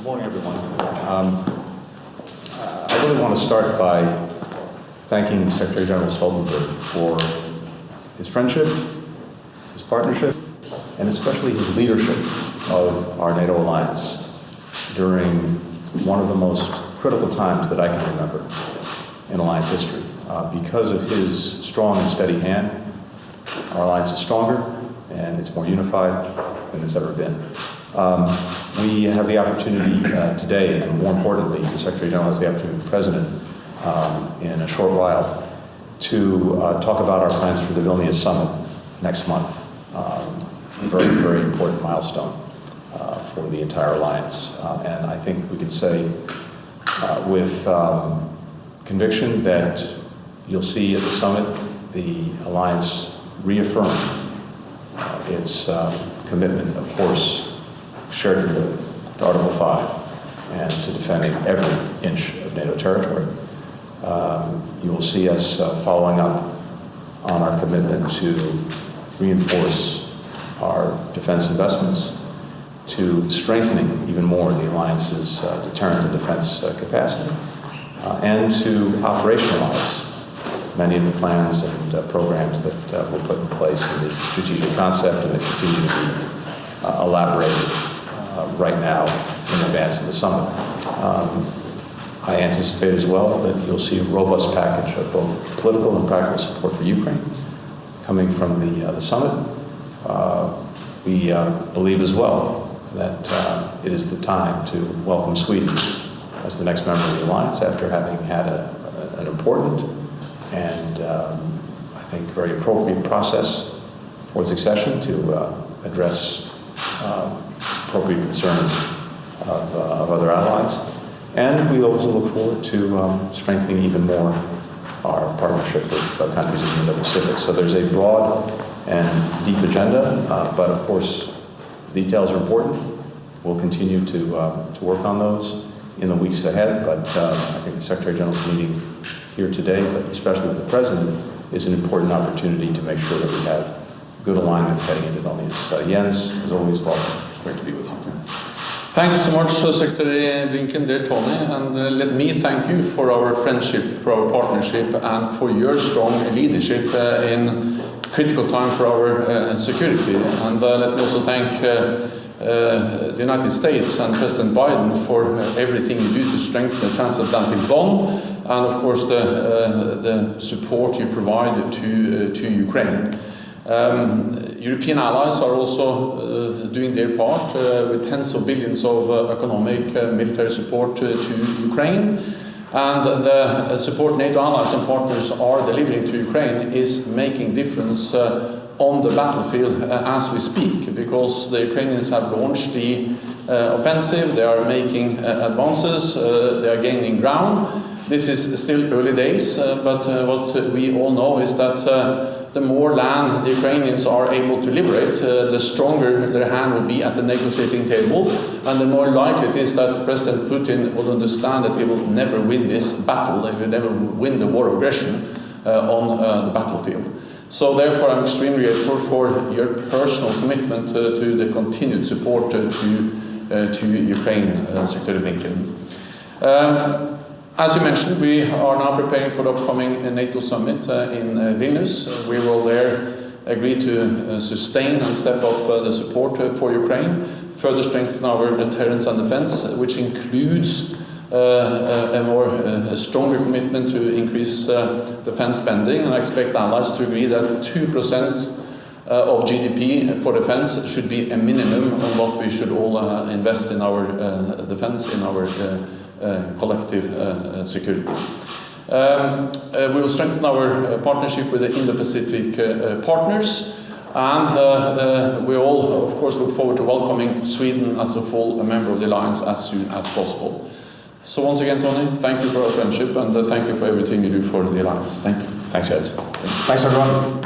morning, everyone. I really want to start by thanking Secretary General Stoltenberg for his friendship, his partnership, and especially his leadership of our NATO alliance during one of the most critical times that I can remember in alliance history. Because of his strong and steady hand, our alliance is stronger and it's more unified than it's ever been. We have the opportunity today, and more importantly, the Secretary General has the opportunity with the President in a short while to talk about our plans for the Vilnius Summit next month. A very, very important milestone for the entire alliance. And I think we can say with conviction that you'll see at the summit the alliance reaffirm its commitment, of course, shared commitment to Article 5 and to defending every inch of NATO territory. You will see us following up on our commitment to reinforce our defense investments, to strengthening even more the alliance's deterrent and defense capacity, and to operationalize many of the plans and programs that were put in place in the strategic concept and that continue to be elaborated right now in advance of the summit. I anticipate as well that you'll see a robust package of both political and practical support for Ukraine coming from the summit. We believe as well that it is the time to welcome Sweden as the next member of the alliance after having had an important and I think very appropriate process for its accession to address appropriate concerns of other allies. And we also look forward to strengthening even more our partnership with countries in the Indo-Pacific. So there's a broad and deep agenda, but of course the details are important. We'll continue to work on those in the weeks ahead, but I think the Secretary General's meeting here today, but especially with the President, is an important opportunity to make sure that we have good alignment heading into Vilnius. Jens, as always, welcome. Great to be with you. Thank you so much, Secretary Blinken, dear Tony, and let me thank you for our friendship, for our partnership, and for your strong leadership in critical time for our security. And let me also thank the United States and President Biden for everything you do to strengthen the transatlantic bond, and of course the support you provide to Ukraine. European allies are also doing their part with tens of billions of economic military support to Ukraine, and the support NATO allies and partners are delivering to Ukraine is making difference on the battlefield as we speak, because the Ukrainians have launched the offensive, they are making advances, they are gaining ground. This is still early days, but what we all know is that the more land the Ukrainians are able to liberate, the stronger their hand will be at the negotiating table, and the more likely it is that President Putin will understand that he will never win this battle, he will never win the war of aggression on the battlefield. So therefore I'm extremely grateful for your personal commitment to the continued support to Ukraine, Secretary Blinken. As you mentioned, we are now preparing for the upcoming NATO summit in Vilnius. We will there agree to sustain and step up the support for Ukraine, further strengthen our deterrence and defense, which includes a stronger commitment to increase defense spending. And I expect allies to agree that 2% of GDP for defense should be a minimum of what we should all invest in our defense, in our collective security. We will strengthen our partnership with the Indo-Pacific partners, and we all, of course, look forward to welcoming Sweden as a full member of the alliance as soon as possible. So once again, Tony, thank you for our friendship, and thank you for everything you do for the alliance. Thank you. Thanks, Ed. Thanks, everyone.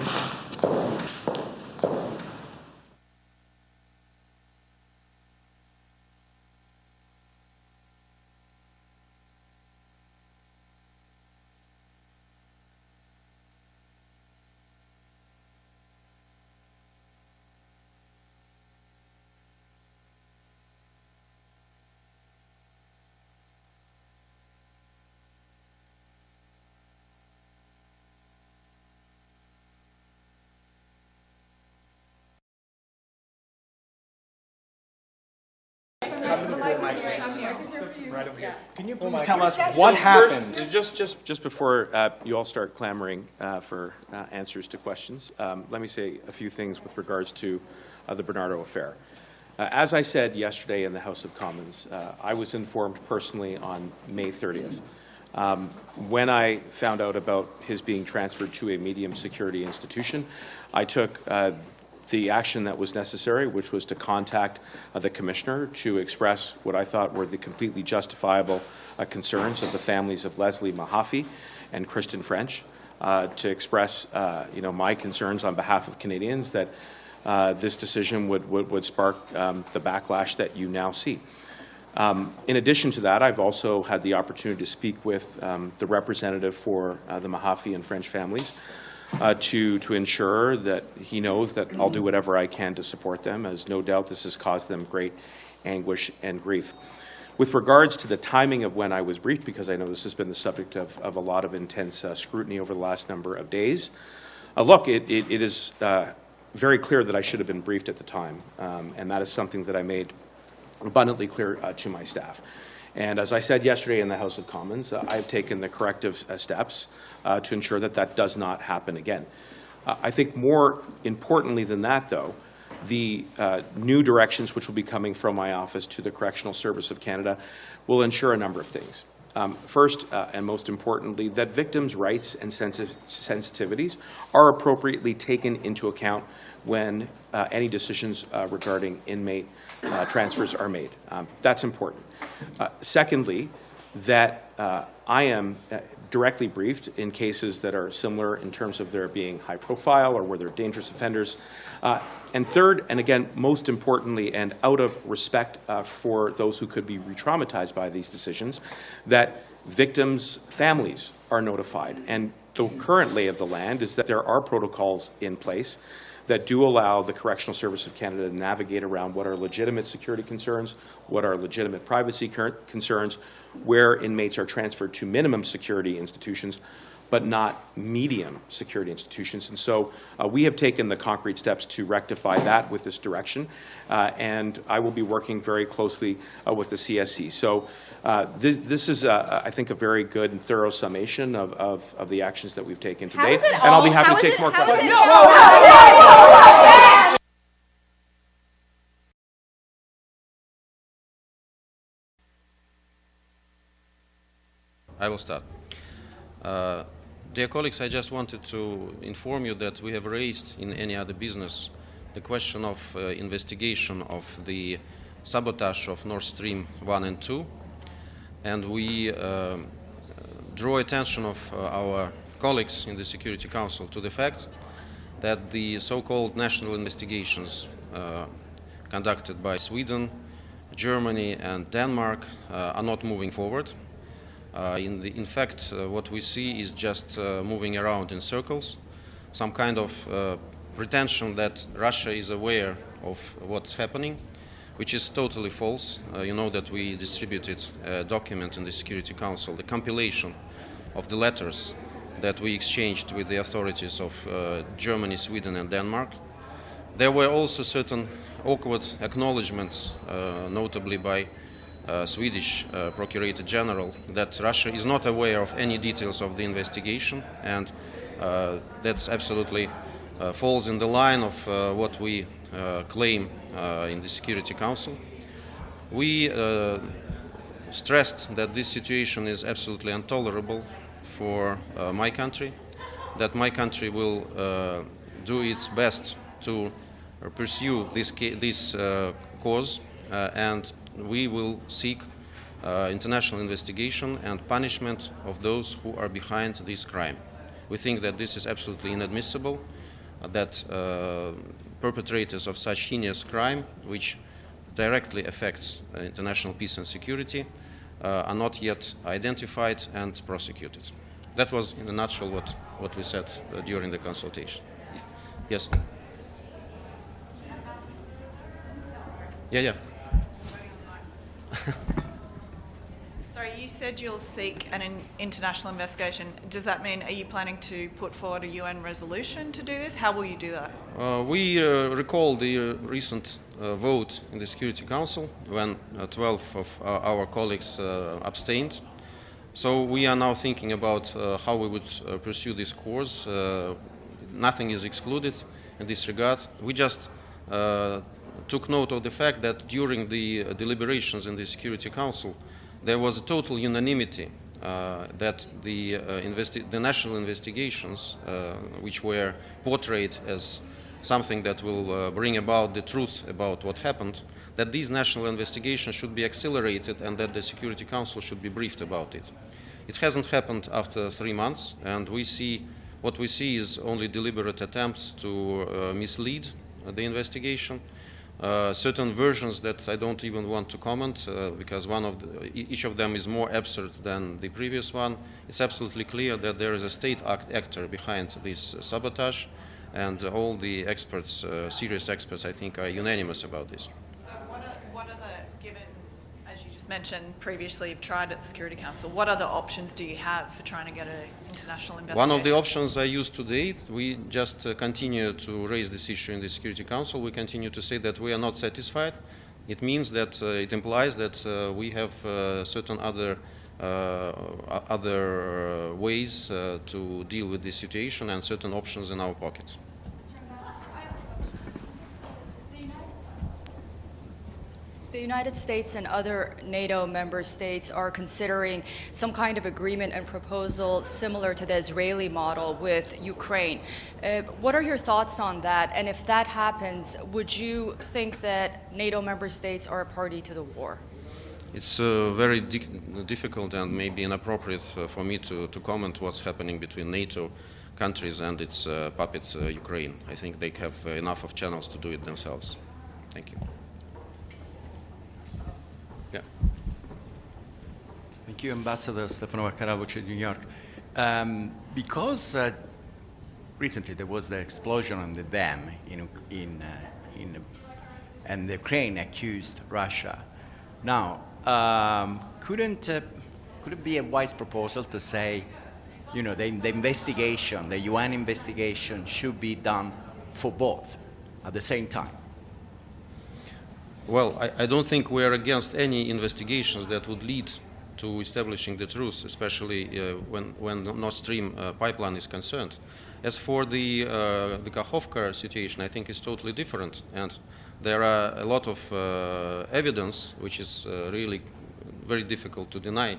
Right over here. Can you Oh please tell us First, what happened? just before you all start clamoring for answers to questions, let me say a few things with regards to the Bernardo affair. As I said yesterday in the House of Commons, I was informed personally on May 30th. When I found out about his being transferred to a medium security institution, I took the action that was necessary, which was to contact the Commissioner to express what I thought were the completely justifiable concerns of the families of Leslie Mahaffey and Kristen French, to express my concerns on behalf of Canadians that this decision would spark the backlash that you now see. In addition to that, I've also had the opportunity to speak with the representative for the Mahaffey and French families to ensure that he knows that I'll do whatever I can to support them, as no doubt this has caused them great anguish and grief. With regards to the timing of when I was briefed, because I know this has been the subject of a lot of intense scrutiny over the last number of days, look, it is very clear that I should have been briefed at the time, and that is something that I made abundantly clear to my staff. And as I said yesterday in the House of Commons, I've taken the corrective steps to ensure that that does not happen again. I think more importantly than that, though, the new directions which will be coming from my office to the Correctional Service of Canada will ensure a number of things. First, and most importantly, that victims' rights and sensitivities are appropriately taken into account when any decisions regarding inmate transfers are made. That's important. Secondly, that I am directly briefed in cases that are similar in terms of there being high profile or where they're dangerous offenders. And third, and again, most importantly, and out of respect for those who could be re-traumatized by these decisions, that victims' families are notified. And the current lay of the land is that there are protocols in place that do allow the Correctional Service of Canada to navigate around what are legitimate security concerns, what are legitimate privacy concerns, where inmates are transferred to minimum security institutions, but not medium security institutions. And so we have taken the concrete steps to rectify that with this direction, and I will be working very closely with the CSC. So this is, I think, a very good and thorough summation of the actions that we've taken today, and I'll be happy to take more questions. I will start. Dear colleagues, I just wanted to inform you that we have raised in any other business the question of investigation of the sabotage of Nord Stream 1 and 2, and we draw attention of our colleagues in the Security Council to the fact that the so-called national investigations conducted by Sweden, Germany and Denmark are not moving forward. In fact, what we see is just moving around in circles, some kind of pretension that Russia is aware of what's happening, which is totally false. You know that we distributed a document in the Security Council, the compilation of the letters that we exchanged with the authorities of Germany, Sweden and Denmark. There were also certain awkward acknowledgements, notably by Swedish Procurator General, that Russia is not aware of any details of the investigation, and that's absolutely falls in the line of what we claim in the Security Council. We stressed that this situation is absolutely intolerable for my country, that my country will do its best to pursue this cause, and we will seek international investigation and punishment of those who are behind this crime. We think that this is absolutely inadmissible, that perpetrators of such heinous crime, which directly affects international peace and security, are not yet identified and prosecuted. That was, in a nutshell, what we said during the consultation. Yes? Yeah. Sorry, you said you'll seek an international investigation. Does that mean, are you planning to put forward a UN resolution to do this? How will you do that? We recall the recent vote in the Security Council when 12 of our colleagues abstained. So we are now thinking about how we would pursue this course. Nothing is excluded in this regard. We just took note of the fact that during the deliberations in the Security Council, there was a total unanimity that the national investigations, which were portrayed as something that will bring about the truth about what happened, that these national investigations should be accelerated and that the Security Council should be briefed about it. It hasn't happened after 3 months, and what we see is only deliberate attempts to mislead the investigation. Certain versions that I don't even want to comment because each of them is more absurd than the previous one. It's absolutely clear that there is a state actor behind this sabotage, and all the experts, serious experts, I think, are unanimous about this. So what are the, given, as you just mentioned previously, you've tried at the Security Council, what other options do you have for trying to get an international investigation? One of the options I used to date, we just continue to raise this issue in the Security Council. We continue to say that we are not satisfied. It means that it implies that we have certain other ways to deal with this situation and certain options in our pocket. The United States and other NATO member states are considering some kind of agreement and proposal similar to the Israeli model with Ukraine. What are your thoughts on that? And if that happens, would you think that NATO member states are a party to the war? It's very difficult and maybe inappropriate for me to comment what's happening between NATO countries and its puppet Ukraine. I think they have enough of channels to do it themselves. Thank you. Yeah. Thank you, Ambassador Stefano Karavuc, New York. Because recently there was the explosion on the dam and the Ukraine accused Russia. Now, could it be a wise proposal to say, you know, the investigation, the UN investigation, should be done for both at the same time? Well, I don't think we are against any investigations that would lead to establishing the truth, especially when the Nord Stream pipeline is concerned. As for the Kakhovka situation, I think it's totally different, and there are a lot of evidence, which is really very difficult to deny,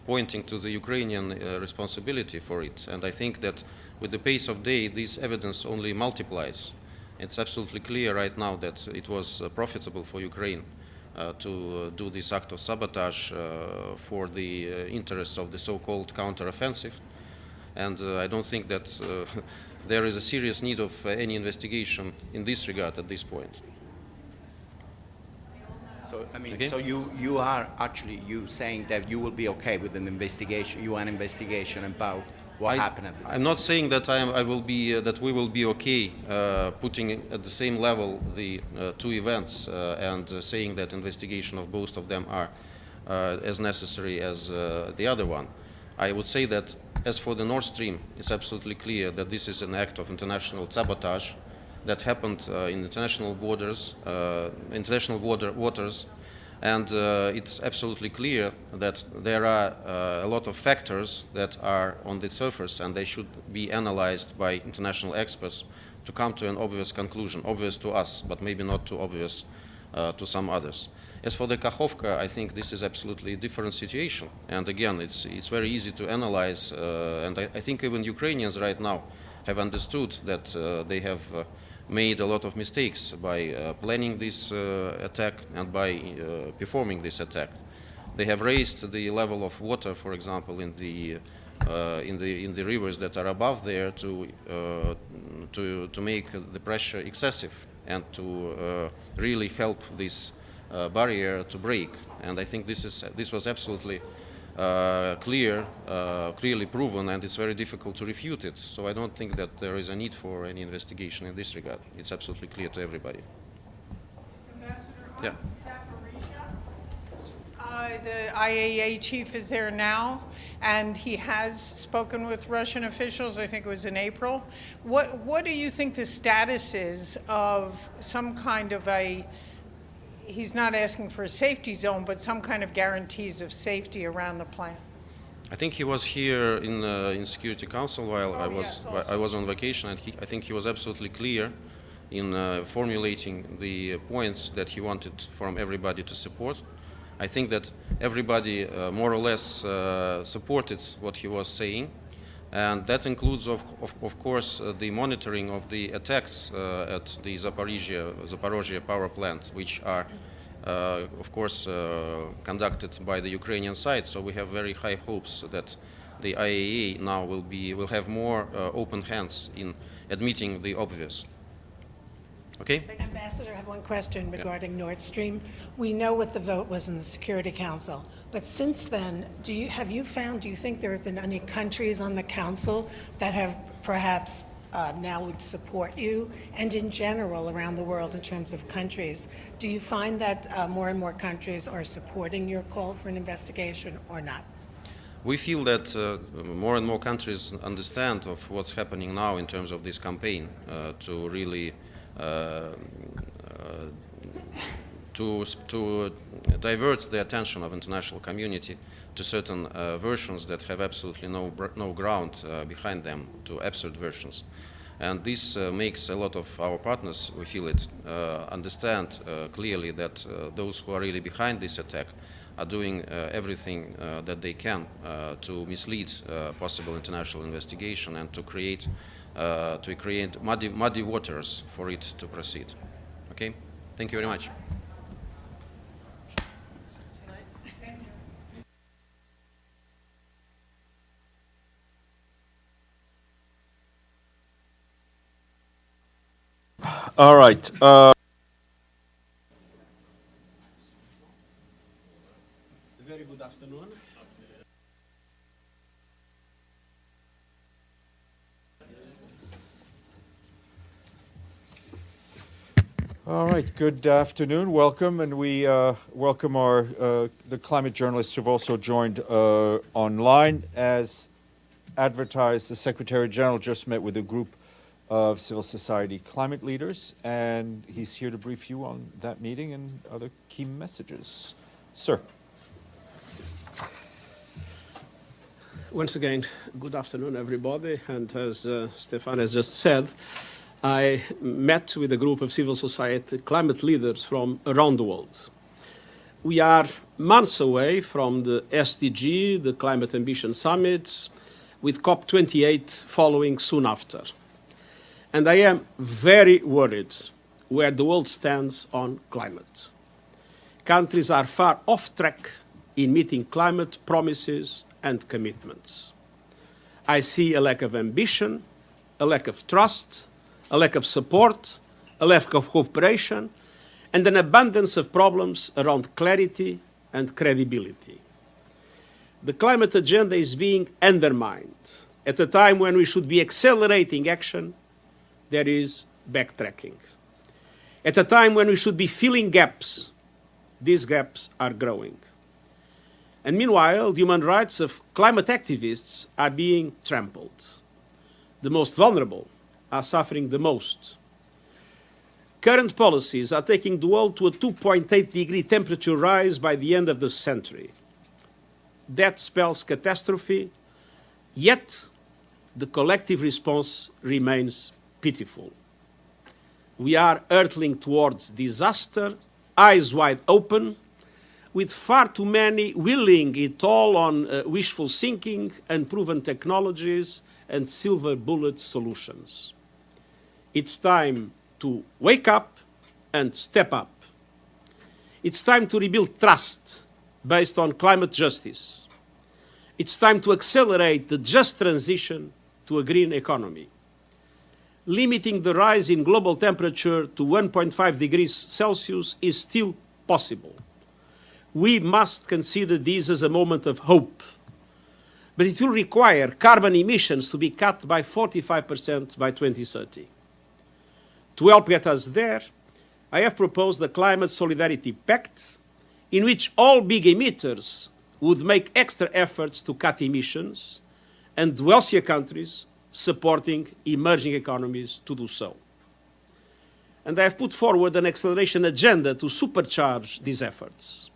pointing to the Ukrainian responsibility for it. And I think that with the pace of day, this evidence only multiplies. It's absolutely clear right now that it was profitable for Ukraine to do this act of sabotage for the interests of the so-called counteroffensive. And I don't think that there is a serious need of any investigation in this regard at this point. So, I mean, okay. So you are actually saying that you will be okay with an investigation, UN investigation about what happened at the time? I'm not saying that that we will be okay putting at the same level the two events and saying that investigation of both of them are as necessary as the other one. I would say that as for the Nord Stream, it's absolutely clear that this is an act of international sabotage that happened in international waters, and it's absolutely clear that there are a lot of factors that are on the surface, and they should be analyzed by international experts to come to an obvious conclusion, obvious to us, but maybe not too obvious to some others. As for the Kakhovka, I think this is absolutely a different situation. And again, it's very easy to analyze, and I think even Ukrainians right now have understood that they have made a lot of mistakes by planning this attack and by performing this attack. They have raised the level of water, for example, in the rivers that are above there to make the pressure excessive and to really help this barrier to break. And I think this was absolutely clearly proven, and it's very difficult to refute it. So I don't think that there is a need for any investigation in this regard. It's absolutely clear to everybody. Ambassador, Yeah. on Zaporizhzhia, The IAEA chief is there now, and he has spoken with Russian officials. I think it was in April. What do you think the status is of some kind of he's not asking for a safety zone, but some kind of guarantees of safety around the plant? I think he was here in Security Council while I was on vacation, and I think he was absolutely clear in formulating the points that he wanted from everybody to support. I think that everybody more or less supported what he was saying, and that includes, of course, the monitoring of the attacks at the Zaporozhye power plant, which are, of course, conducted by the Ukrainian side. So we have very high hopes that the IAEA now will have more open hands in admitting the obvious. Okay. Ambassador, I have one question regarding Nord Stream. We know what the vote was in the Security Council, but since then, do you think there have been any countries on the Council that have perhaps now would support you? And in general, around the world, in terms of countries, do you find that more and more countries are supporting your call for an investigation or not? We feel that more and more countries understand of what's happening now in terms of this campaign to really to divert the attention of international community to certain versions that have absolutely no ground behind them, to absurd versions. And this makes a lot of our partners, we feel it, understand clearly that those who are really behind this attack are doing everything that they can to mislead possible international investigation and to create muddy waters for it to proceed. Okay? Thank you very much. All right. Very good afternoon. All right. Good afternoon. Welcome, and we welcome the climate journalists who've also joined online. As advertised, the Secretary General just met with a group of civil society climate leaders, and he's here to brief you on that meeting and other key messages. Sir. Once again, good afternoon, everybody. And as Stefan has just said, I met with a group of civil society climate leaders from around the world. We are months away from the SDG, the Climate Ambition Summits, with COP28 following soon after. And I am very worried where the world stands on climate. Countries are far off track in meeting climate promises and commitments. I see a lack of ambition, a lack of trust, a lack of support, a lack of cooperation, and an abundance of problems around clarity and credibility. The climate agenda is being undermined. At a time when we should be accelerating action, there is backtracking. At a time when we should be filling gaps, these gaps are growing. And meanwhile, the human rights of climate activists are being trampled. The most vulnerable are suffering the most. Current policies are taking the world to a 2.8-degree temperature rise by the end of the century. That spells catastrophe, yet the collective response remains pitiful. We are hurtling towards disaster, eyes wide open, with far too many willing it all on wishful thinking, unproven technologies, and silver bullet solutions. It's time to wake up and step up. It's time to rebuild trust based on climate justice. It's time to accelerate the just transition to a green economy. Limiting the rise in global temperature to 1.5 degrees Celsius is still possible. We must consider this as a moment of hope. But it will require carbon emissions to be cut by 45% by 2030. To help get us there, I have proposed the Climate Solidarity Pact, in which all big emitters would make extra efforts to cut emissions, and wealthier countries supporting emerging economies to do so. And I have put forward an acceleration agenda to supercharge these efforts.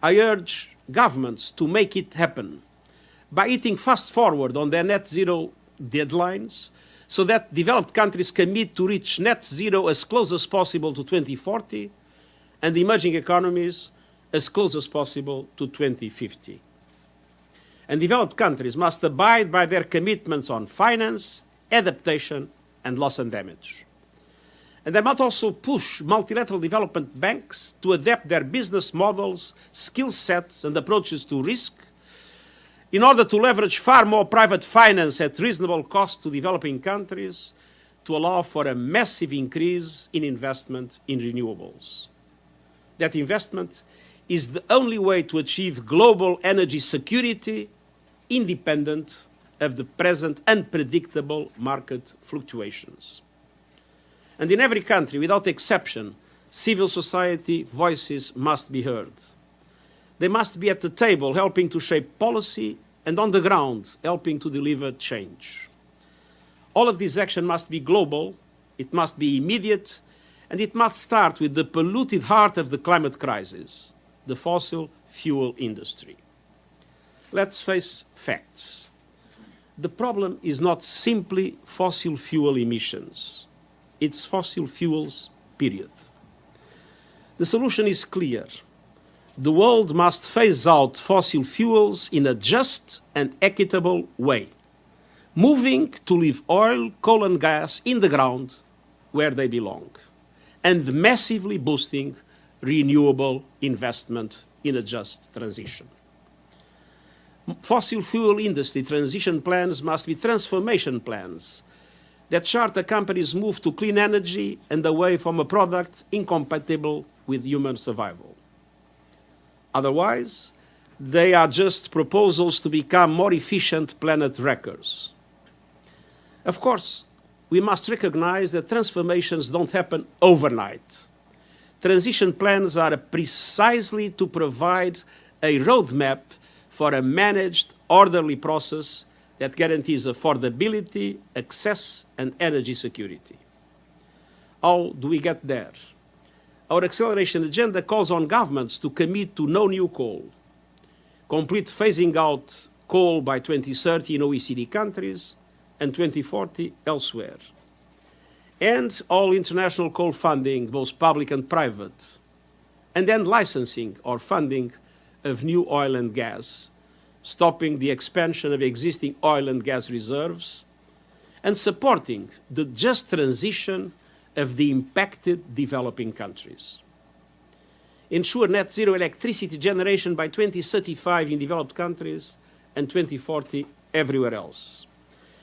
I urge governments to make it happen by eating fast forward on their net zero deadlines so that developed countries commit to reach net zero as close as possible to 2040 and emerging economies as close as possible to 2050. And developed countries must abide by their commitments on finance, adaptation, and loss and damage. And they must also push multilateral development banks to adapt their business models, skill sets, and approaches to risk in order to leverage far more private finance at reasonable cost to developing countries to allow for a massive increase in investment in renewables. That investment is the only way to achieve global energy security independent of the present unpredictable market fluctuations. And in every country, without exception, civil society voices must be heard. They must be at the table helping to shape policy and on the ground helping to deliver change. All of this action must be global, it must be immediate, and it must start with the polluted heart of the climate crisis, the fossil fuel industry. Let's face facts. The problem is not simply fossil fuel emissions. It's fossil fuels, period. The solution is clear. The world must phase out fossil fuels in a just and equitable way, moving to leave oil, coal and gas in the ground where they belong, and massively boosting renewable investment in a just transition. Fossil fuel industry transition plans must be transformation plans that chart a company's move to clean energy and away from a product incompatible with human survival. Otherwise, they are just proposals to become more efficient planet wreckers. Of course, we must recognize that transformations don't happen overnight. Transition plans are precisely to provide a roadmap for a managed, orderly process that guarantees affordability, access, and energy security. How do we get there? Our acceleration agenda calls on governments to commit to no new coal, complete phasing out coal by 2030 in OECD countries and 2040 elsewhere, and all international coal funding, both public and private, and then licensing or funding of new oil and gas, stopping the expansion of existing oil and gas reserves, and supporting the just transition of the impacted developing countries. Ensure net zero electricity generation by 2035 in developed countries and 2040 everywhere else.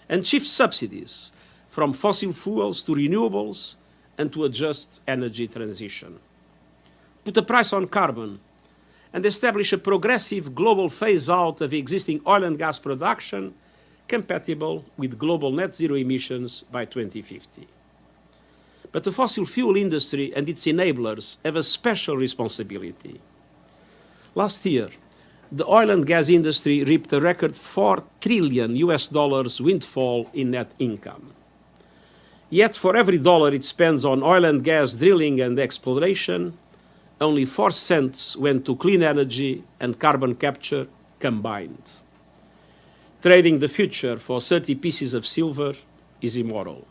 And shift subsidies from fossil fuels to renewables and to a just energy transition. Put a price on carbon and establish a progressive global phase-out of existing oil and gas production compatible with global net zero emissions by 2050. But the fossil fuel industry and its enablers have a special responsibility. Last year, the oil and gas industry reaped a record $4 trillion windfall in net income. Yet for every dollar it spends on oil and gas drilling and exploration, only 4 cents went to clean energy and carbon capture combined. Trading the future for 30 pieces of silver is immoral.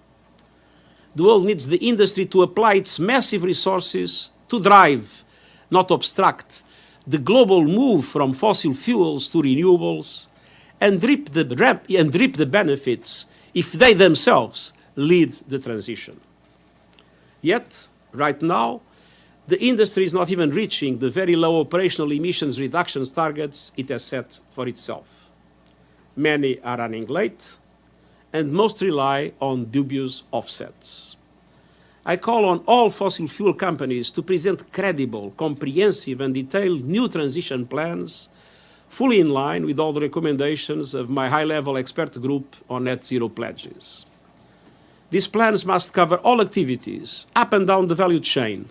The world needs the industry to apply its massive resources to drive, not obstruct, the global move from fossil fuels to renewables and reap the benefits if they themselves lead the transition. Yet, right now, the industry is not even reaching the very low operational emissions reductions targets it has set for itself. Many are running late, and most rely on dubious offsets. I call on all fossil fuel companies to present credible, comprehensive, and detailed new transition plans, fully in line with all the recommendations of my high-level expert group on net zero pledges. These plans must cover all activities, up and down the value chain.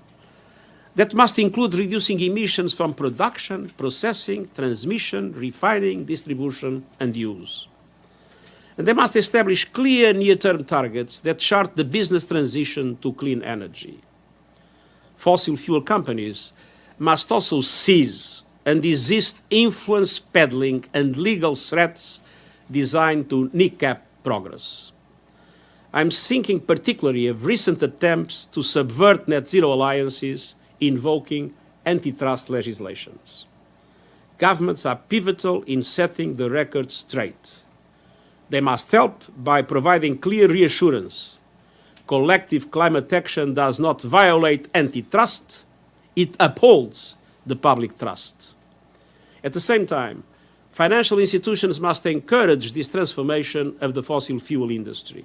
that must include reducing emissions from production, processing, transmission, refining, distribution, and use. And they must establish clear near-term targets that chart the business transition to clean energy. Fossil fuel companies must also cease and desist influence peddling and legal threats designed to kneecap progress. I'm thinking particularly of recent attempts to subvert net zero alliances invoking antitrust legislations. Governments are pivotal in setting the record straight. They must help by providing clear reassurance. Collective climate action does not violate antitrust, it upholds the public trust. At the same time, financial institutions must encourage this transformation of the fossil fuel industry.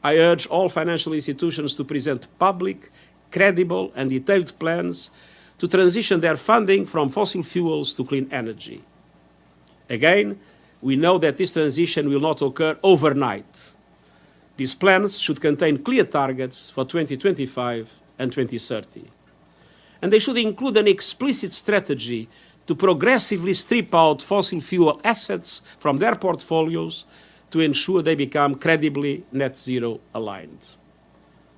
I urge all financial institutions to present public, credible, and detailed plans to transition their funding from fossil fuels to clean energy. Again, we know that this transition will not occur overnight. These plans should contain clear targets for 2025 and 2030. And they should include an explicit strategy to progressively strip out fossil fuel assets from their portfolios to ensure they become credibly net zero aligned.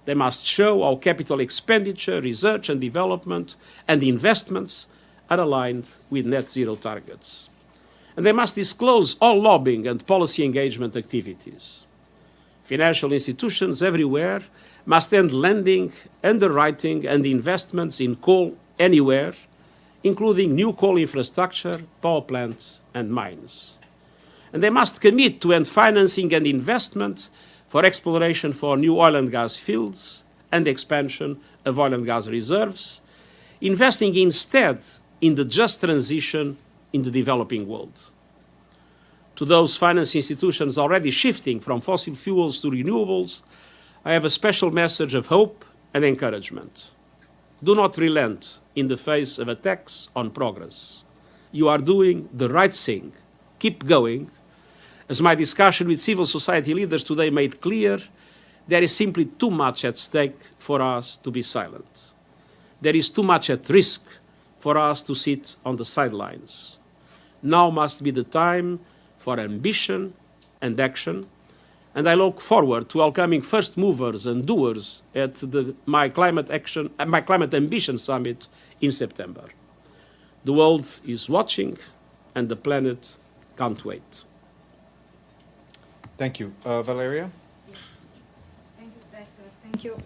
They must show how capital expenditure, research and development, and investments are aligned with net zero targets. And they must disclose all lobbying and policy engagement activities. Financial institutions everywhere must end lending, underwriting, and investments in coal anywhere, including new coal infrastructure, power plants, and mines. And they must commit to end financing and investment for exploration for new oil and gas fields and expansion of oil and gas reserves, investing instead in the just transition in the developing world. To those finance institutions already shifting from fossil fuels to renewables, I have a special message of hope and encouragement. Do not relent in the face of attacks on progress. You are doing the right thing. Keep going. As my discussion with civil society leaders today made clear, there is simply too much at stake for us to be silent. There is too much at risk for us to sit on the sidelines. Now must be the time for ambition and action, and I look forward to welcoming first movers and doers at the My Climate Ambition Summit in September. The world is watching, and the planet can't wait. Thank you. Valeria? Yes. Thank you, Stefan. Thank you.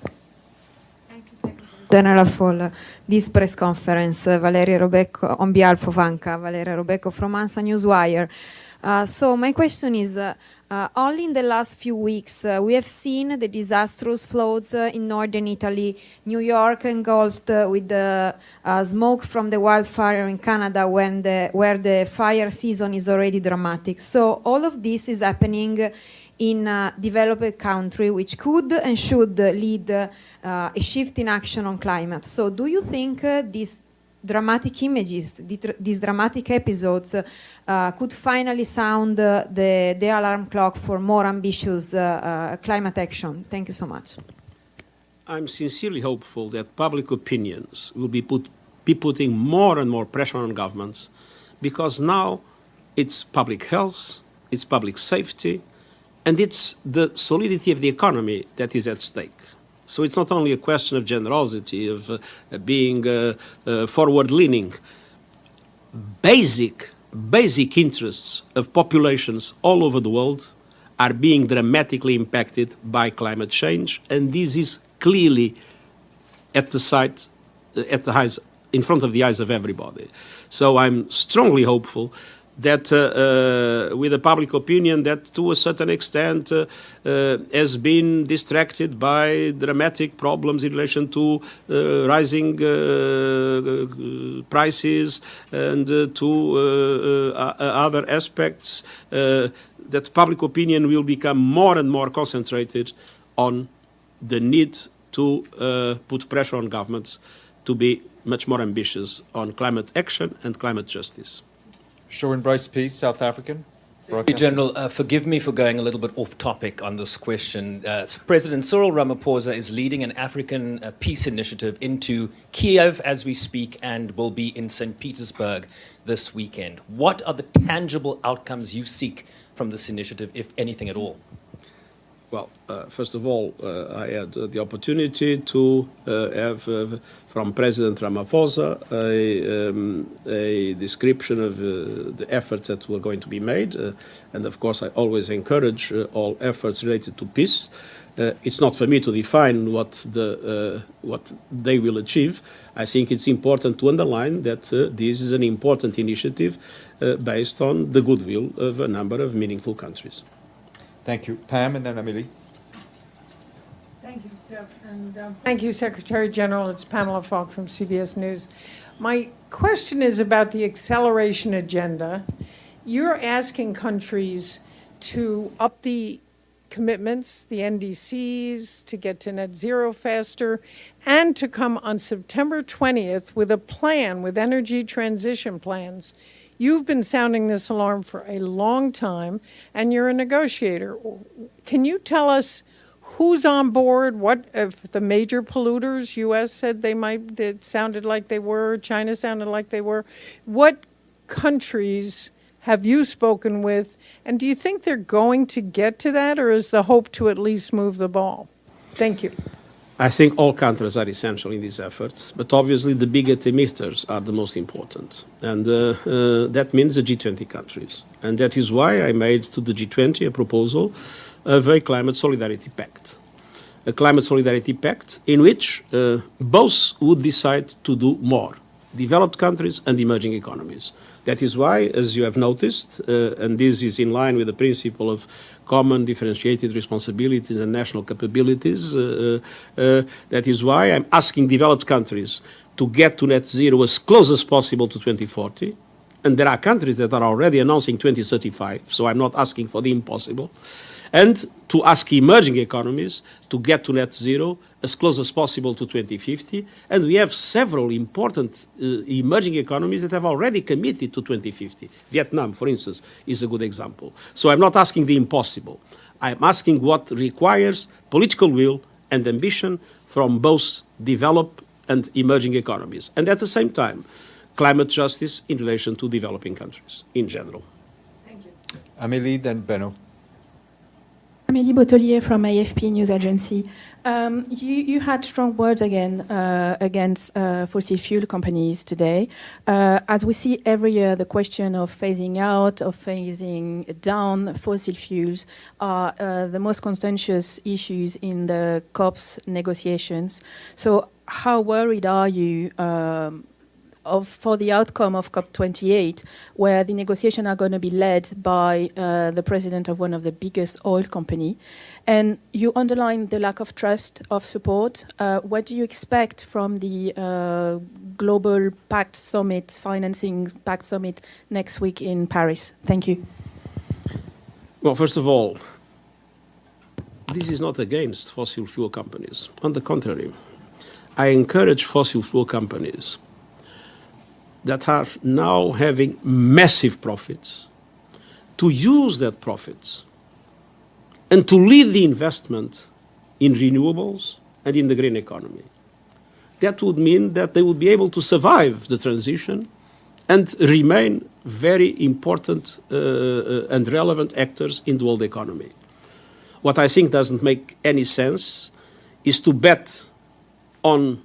Thank you, Secretary General, for this press conference. Valeria Robecco, on behalf of ANCA, Valeria Robecco from ANSA Newswire. So my question is, only in the last few weeks, we have seen the disastrous floods in northern Italy, New York engulfed with the smoke from the wildfire in Canada where the fire season is already dramatic. So all of this is happening in a developed country, which could and should lead a shift in action on climate. So do you think these dramatic images, these dramatic episodes could finally sound the alarm clock for more ambitious climate action? Thank you so much. I'm sincerely hopeful that public opinions will be putting more and more pressure on governments, because now it's public health, it's public safety, and it's the solidity of the economy that is at stake. So it's not only a question of generosity, of being forward-leaning. Basic interests of populations all over the world are being dramatically impacted by climate change, and this is clearly at the sight, in front of the eyes of everybody. So I'm strongly hopeful that with the public opinion that to a certain extent has been distracted by dramatic problems in relation to rising prices and to other aspects, that public opinion will become more and more concentrated on the need to put pressure on governments to be much more ambitious on climate action and climate justice. Sharon Bryce Peace, South African. Broadcast. General, forgive me for going a little bit off topic on this question. President Cyril Ramaphosa is leading an African peace initiative into Kiev as we speak and will be in St. Petersburg this weekend. What are the tangible outcomes you seek from this initiative, if anything at all? Well, first of all, I had the opportunity to have from President Ramaphosa a description of the efforts that were going to be made. And of course, I always encourage all efforts related to peace. It's not for me to define what they will achieve. I think it's important to underline that this is an important initiative based on the goodwill of a number of meaningful countries. Thank you. Pam, and then Amelie. Thank you, Steph. And thank you, Secretary General. It's Pamela Falk from CBS News. My question is about the acceleration agenda. You're asking countries to up the commitments, the NDCs, to get to net zero faster, and to come on September 20th with a plan, with energy transition plans. You've been sounding this alarm for a long time, and you're a negotiator. Can you tell us who's on board? What if the major polluters? U.S. said it sounded like they were. China sounded like they were. What countries have you spoken with? And do you think they're going to get to that, or is the hope to at least move the ball? Thank you. I think all countries are essential in these efforts, but obviously the biggest emitters are the most important. And that means the G20 countries. And that is why I made to the G20 a proposal of a climate solidarity pact. A climate solidarity pact in which both would decide to do more, developed countries and emerging economies. That is why, as you have noticed, and this is in line with the principle of common differentiated responsibilities and national capabilities, that is why I'm asking developed countries to get to net zero as close as possible to 2040. And there are countries that are already announcing 2035, so I'm not asking for the impossible. And to ask emerging economies to get to net zero as close as possible to 2050. And we have several important emerging economies that have already committed to 2050. Vietnam, for instance, is a good example. So I'm not asking the impossible. I'm asking what requires political will and ambition from both developed and emerging economies. And at the same time, climate justice in relation to developing countries in general. Thank you. Amélie, then Benno. Amélie Bottelier from AFP News Agency. You had strong words again against fossil fuel companies today. As we see every year, the question of phasing out or phasing down fossil fuels are the most contentious issues in the COP's negotiations. So how worried are you for the outcome of COP28, where the negotiations are going to be led by the president of one of the biggest oil company? And you underline the lack of trust, of support. What do you expect from the Global Pact Summit, Financing Pact Summit next week in Paris? Thank you. Well, first of all, this is not against fossil fuel companies. On the contrary, I encourage fossil fuel companies that are now having massive profits to use that profits and to lead the investment in renewables and in the green economy. That would mean that they would be able to survive the transition and remain very important and relevant actors in the world economy. What I think doesn't make any sense is to bet on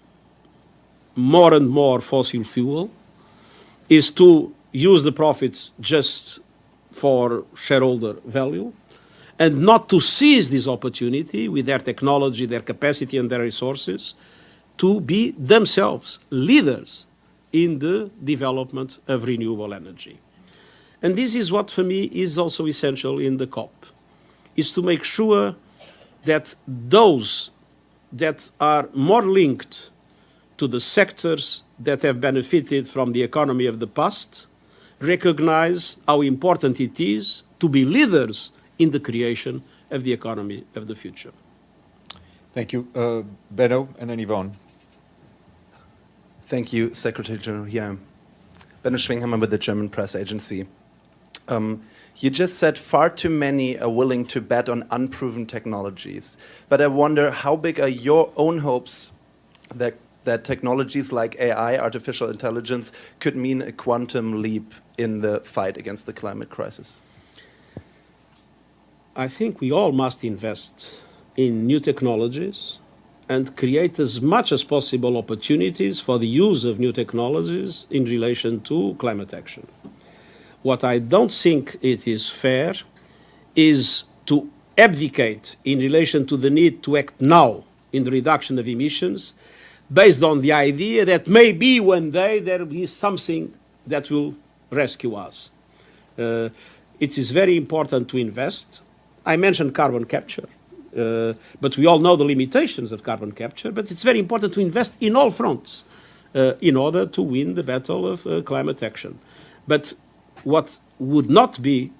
more and more fossil fuel, is to use the profits just for shareholder value, and not to seize this opportunity with their technology, their capacity, and their resources to be themselves leaders in the development of renewable energy. And this is what, for me, is also essential in the COP, is to make sure that those that are more linked to the sectors that have benefited from the economy of the past recognize how important it is to be leaders in the creation of the economy of the future. Thank you. Benno, and then Yvonne. Thank you, Secretary General. Here, Benno Schwinghammer with the German press agency. You just said far too many are willing to bet on unproven technologies. But I wonder, how big are your own hopes that technologies like AI, artificial intelligence, could mean a quantum leap in the fight against the climate crisis? I think we all must invest in new technologies and create as much as possible opportunities for the use of new technologies in relation to climate action. What I don't think it is fair is to abdicate in relation to the need to act now in the reduction of emissions based on the idea that maybe one day there will be something that will rescue us. It is very important to invest. I mentioned carbon capture. But we all know the limitations of carbon capture, but it's very important to invest in all fronts in order to win the battle of climate action. But what would not be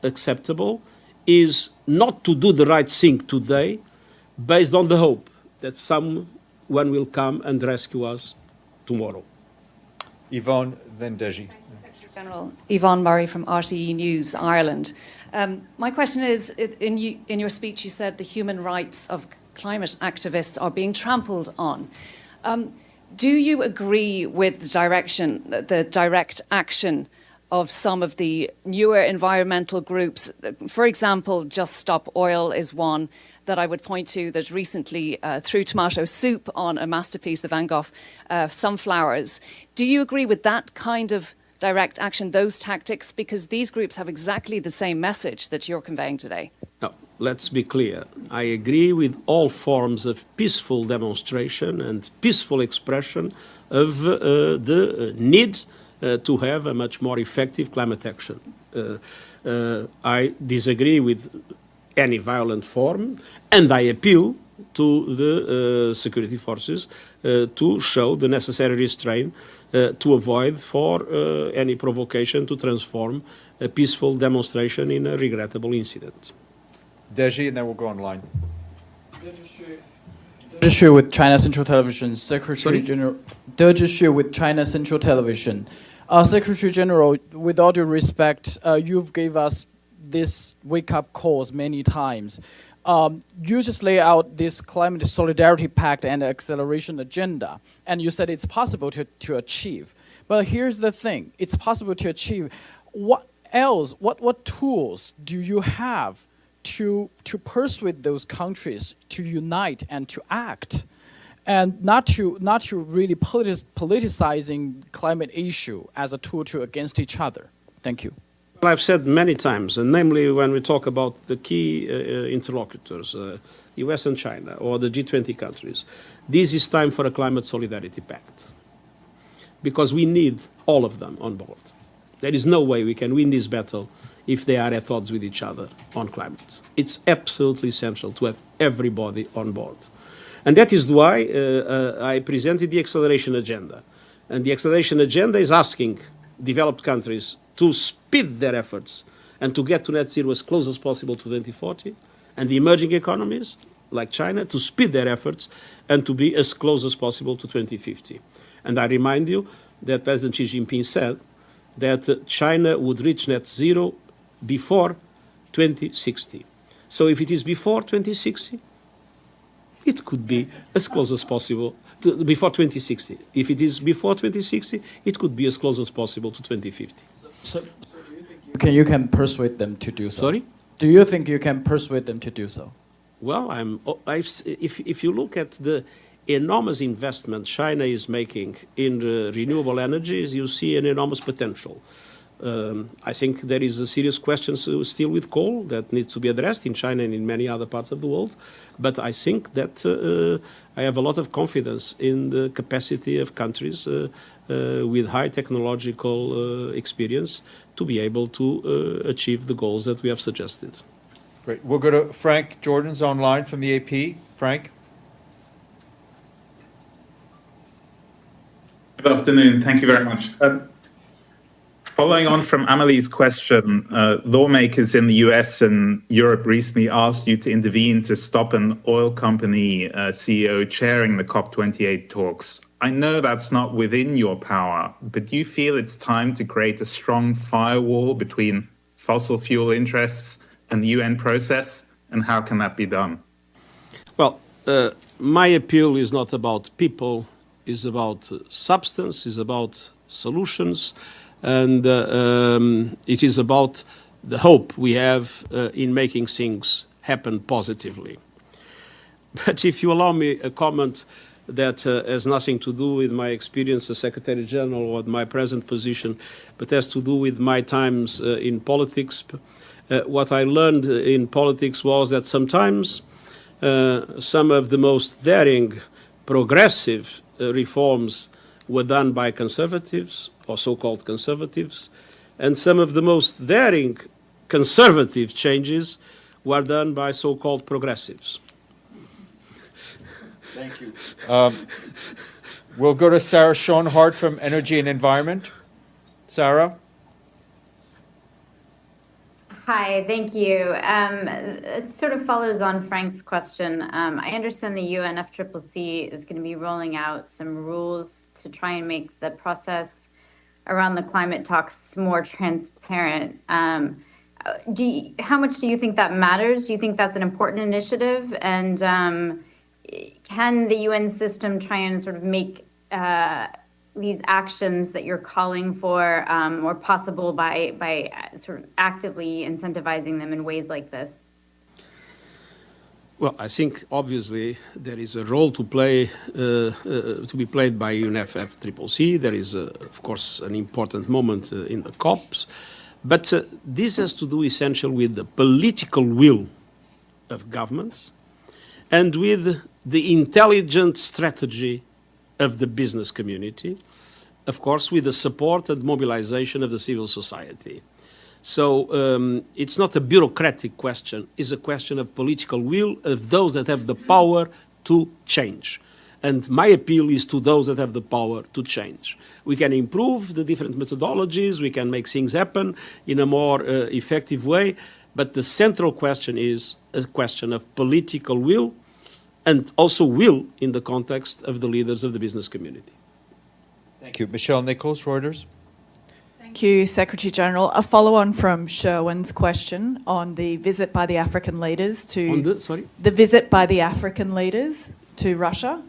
acceptable is not to do the right thing today based on the hope that someone will come and rescue us tomorrow. Yvonne, then Deji. Secretary General Yvonne Murray from RTE News, Ireland. My question is, in your speech you said the human rights of climate activists are being trampled on. Do you agree with the direct action of some of the newer environmental groups? For example, Just Stop Oil is one that I would point to that recently threw tomato soup on a masterpiece, the Van Gogh sunflowers. Do you agree with that kind of direct action, those tactics, because these groups have exactly the same message that you're conveying today? No, let's be clear. I agree with all forms of peaceful demonstration and peaceful expression of the need to have a much more effective climate action. I disagree with any violent form, and I appeal to the security forces to show the necessary restraint to avoid for any provocation to transform a peaceful demonstration in a regrettable incident. Deji, and then we'll go online. Deji with China Central Television, Secretary General. Deji with China Central Television. Secretary General, with all due respect, you've gave us this wake-up calls many times. You just lay out this climate solidarity pact and acceleration agenda, and you said it's possible to achieve. But here's the thing, it's possible to achieve. What else, what tools do you have to persuade those countries to unite and to act? And not to really politicizing climate issue as a tool against each other. Thank you. Well, I've said many times, and namely when we talk about the key interlocutors, US and China, or the G20 countries, this is time for a climate solidarity pact. Because we need all of them on board. There is no way we can win this battle if they are at odds with each other on climate. It's absolutely essential to have everybody on board. And that is why I presented the acceleration agenda. And the acceleration agenda is asking developed countries to speed their efforts and to get to net zero as close as possible to 2040, and the emerging economies, like China, to speed their efforts and to be as close as possible to 2050. And I remind you that President Xi Jinping said that China would reach net zero before 2060. So if it is before 2060, it could be as close as possible to before 2060. If it is before 2060, it could be as close as possible to 2050. So do you think you can persuade them to do so? Sorry? Do you think you can persuade them to do so? Well, if you look at the enormous investment China is making in renewable energies, you see an enormous potential. I think there is a serious question still with coal that needs to be addressed in China and in many other parts of the world. But I think that I have a lot of confidence in the capacity of countries with high technological experience to be able to achieve the goals that we have suggested. Great. We'll go to Frank Jordan's online from the AP. Frank? Good afternoon. Thank you very much. Following on from Amelie's question, lawmakers in the US and Europe recently asked you to intervene to stop an oil company CEO chairing the COP28 talks. I know that's not within your power, but do you feel it's time to create a strong firewall between fossil fuel interests and the UN process? And how can that be done? Well, my appeal is not about people, it's about substance, it's about solutions, and it is about the hope we have in making things happen positively. But if you allow me a comment that has nothing to do with my experience as Secretary General or my present position, but has to do with my times in politics. What I learned in politics was that sometimes some of the most daring progressive reforms were done by conservatives or so-called conservatives, and some of the most daring conservative changes were done by so-called progressives. Thank you. We'll go to Sarah Schoenhardt from Energy and Environment. Sarah? Hi, thank you. It sort of follows on Frank's question. I understand the UNFCCC is going to be rolling out some rules to try and make the process around the climate talks more transparent. How much do you think that matters? Do you think that's an important initiative? And can the UN system try and sort of make these actions that you're calling for more possible by sort of actively incentivizing them in ways like this? Well, I think obviously there is a role to play, to be played by UNFCCC. There is, of course, an important moment in the COPs. But this has to do essentially with the political will of governments and with the intelligent strategy of the business community, of course, with the support and mobilization of the civil society. So it's not a bureaucratic question, it's a question of political will of those that have the power to change. And my appeal is to those that have the power to change. We can improve the different methodologies, we can make things happen in a more effective way, but the central question is a question of political will and also will in the context of the leaders of the business community. Thank you. Michelle Nichols, Reuters. Thank you, Secretary General. A follow-on from Sherwin's question on the visit by the African leaders to... The visit by the African leaders to Russia.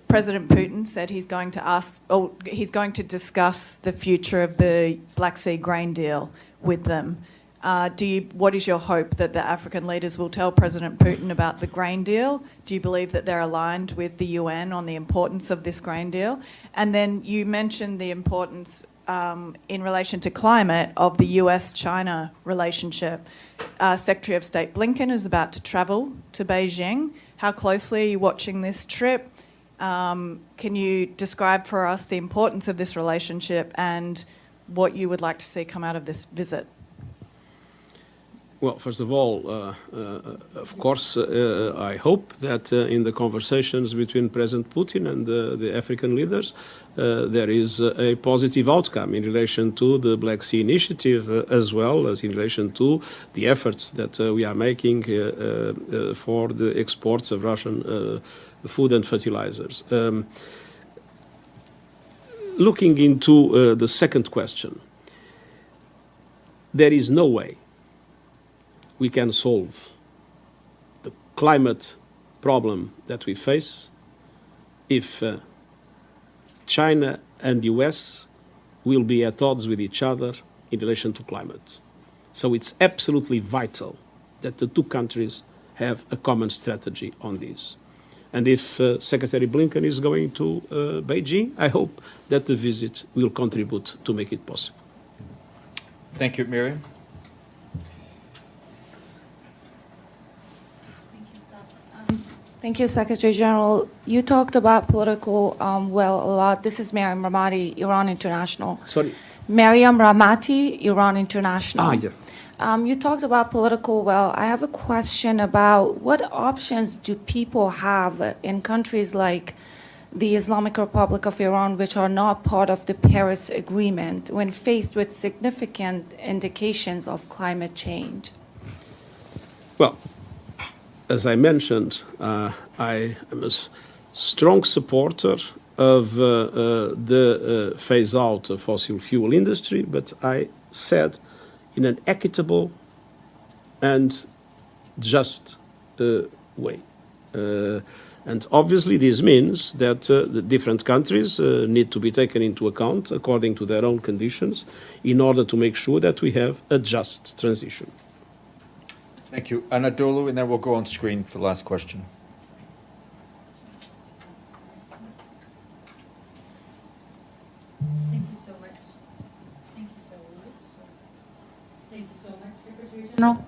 President Putin said he's going to discuss the future of the Black Sea grain deal with them. What is your hope that the African leaders will tell President Putin about the grain deal? Do you believe that they're aligned with the UN on the importance of this grain deal? And then you mentioned the importance in relation to climate of the US-China relationship. Secretary of State Blinken is about to travel to Beijing. How closely are you watching this trip? Can you describe for us the importance of this relationship and what you would like to see come out of this visit? Well, first of all, of course, I hope that in the conversations between President Putin and the African leaders, there is a positive outcome in relation to the Black Sea Initiative, as well as in relation to the efforts that we are making for the exports of Russian food and fertilizers. Looking into the second question, there is no way we can solve the climate problem that we face if China and the US will be at odds with each other in relation to climate. So it's absolutely vital that the two countries have a common strategy on this. And if Secretary Blinken is going to Beijing, I hope that the visit will contribute to make it possible. Thank you, Miriam. Thank you, Secretary General. You talked about political will a lot. This is Mariam Ramati, Iran International. Sorry? Mariam Ramati, Iran International. Yeah. You talked about political will. I have a question about what options do people have in countries like the Islamic Republic of Iran, which are not part of the Paris Agreement, when faced with significant indications of climate change? Well, as I mentioned, I am a strong supporter of the phase-out of fossil fuel industry, but I said in an equitable and just way. And obviously this means that the different countries need to be taken into account according to their own conditions in order to make sure that we have a just transition. Thank you. Anadolu, and then we'll go on screen for the last question. Thank you so much. Thank you so much. Thank you so much, Secretary General.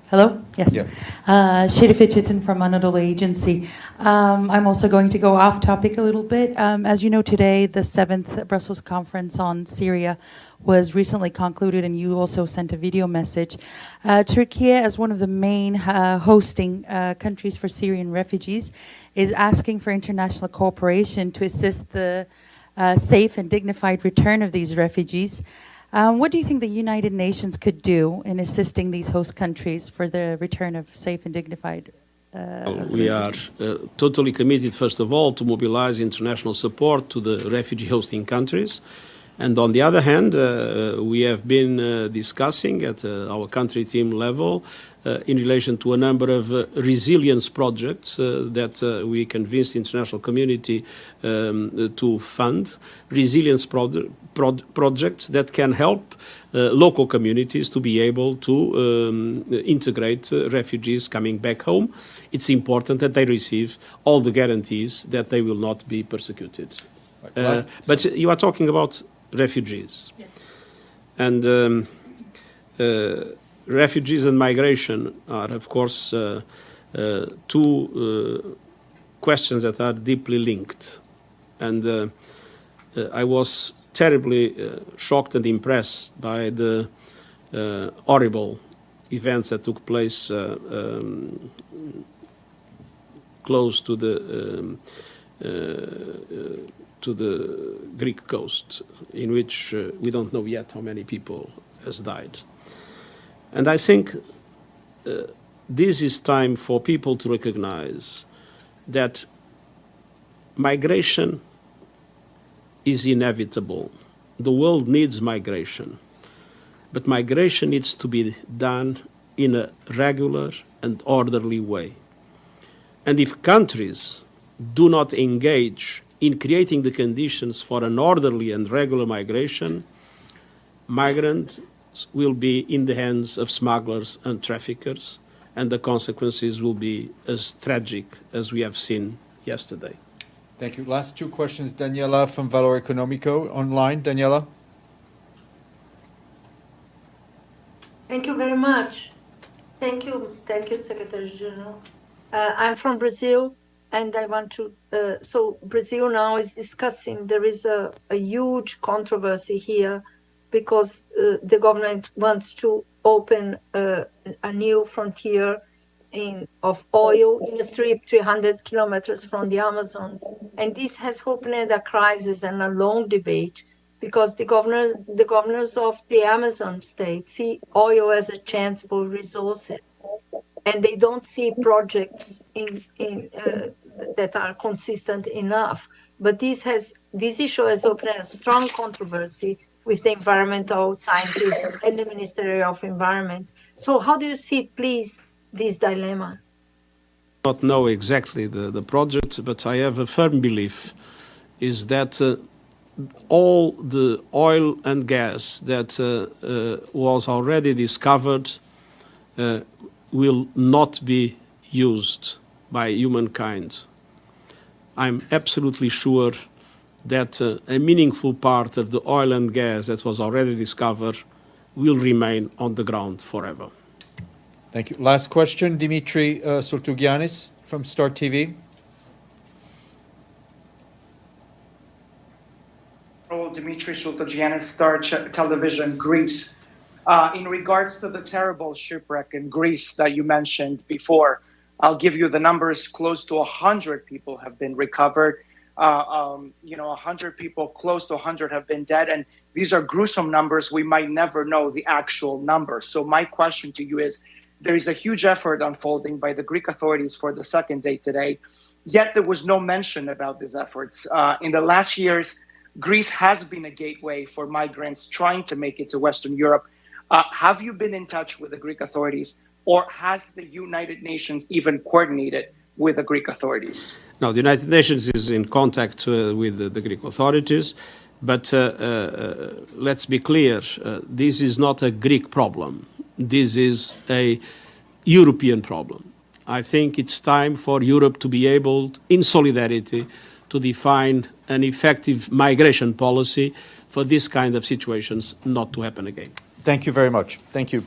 Hello? Yes. Yeah. Shada Fitchiton from Anadolu Agency. I'm also going to go off topic a little bit. As you know, today, the 7th Brussels Conference on Syria was recently concluded, and you also sent a video message. Turkey, as one of the main hosting countries for Syrian refugees, is asking for international cooperation to assist the safe and dignified return of these refugees. What do you think the United Nations could do in assisting these host countries for the return of safe and dignified We are totally committed, first of all, to mobilize international support to the refugee hosting countries. And on the other hand, we have been discussing at our country team level in relation to a number of resilience projects that we convinced the international community to fund, resilience projects that can help local communities to be able to integrate refugees coming back home. It's important that they receive all the guarantees that they will not be persecuted. But you are talking about refugees. Yes. And refugees and migration are, of course, two questions that are deeply linked. And I was terribly shocked and impressed by the horrible events that took place close to the Greek coast, in which we don't know yet how many people has died. And I think this is time for people to recognize that migration is inevitable. The world needs migration, but migration needs to be done in a regular and orderly way. And if countries do not engage in creating the conditions for an orderly and regular migration, migrants will be in the hands of smugglers and traffickers, and the consequences will be as tragic as we have seen yesterday. Thank you. Last two questions. Daniela from Valor Economico online. Daniela. Thank you very much. Thank you, Secretary General. I'm from Brazil, and I want to, so Brazil now is discussing, there is a huge controversy here because the government wants to open a new frontier of oil in a strip 300 kilometers from the Amazon. And this has opened a crisis and a long debate because the governors of the Amazon state see oil as a chance for resources. And they don't see projects that are consistent enough. But this issue has opened a strong controversy with the environmental scientists and the Ministry of Environment. So how do you see, please, this dilemma? I don't know exactly the project, but I have a firm belief is that all the oil and gas that was already discovered will not be used by humankind. I'm absolutely sure that a meaningful part of the oil and gas that was already discovered will remain on the ground forever. Thank you. Last question, Dmitry Surtugianis from Star TV. Dmitry Surtugianis, Star Television, Greece. In regards to the terrible shipwreck in Greece that you mentioned before, I'll give you the numbers. Close to 100 people have been recovered. 100 people, close to 100 have been dead. And these are gruesome numbers. We might never know the actual number. So my question to you is, there is a huge effort unfolding by the Greek authorities for the second day today, yet there was no mention about these efforts. In the last years, Greece has been a gateway for migrants trying to make it to Western Europe. Have you been in touch with the Greek authorities, or has the United Nations even coordinated with the Greek authorities? Now, the United Nations is in contact with the Greek authorities, but let's be clear, this is not a Greek problem. This is a European problem. I think it's time for Europe to be able, in solidarity, to define an effective migration policy for this kind of situations not to happen again. Thank you very much. Thank you.